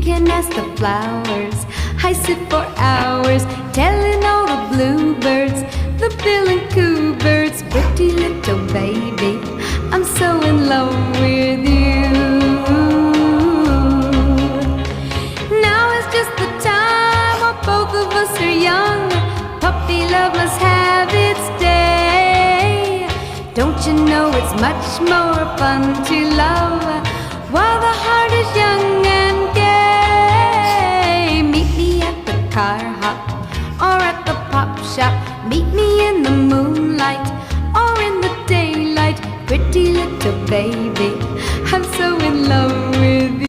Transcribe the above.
can ask the flowers. I sit for hours telling all the bluebirds, the bill and coo birds, pretty little baby, I'm so in love with you. Now is just the time while both of us are young. Puppy love must have its day. Don't you know it's much more fun to love while the heart is young and gay? Meet me at the car hop or at the pop shop. Meet me in the moonlight or in the daylight. Pretty little baby, I'm so in love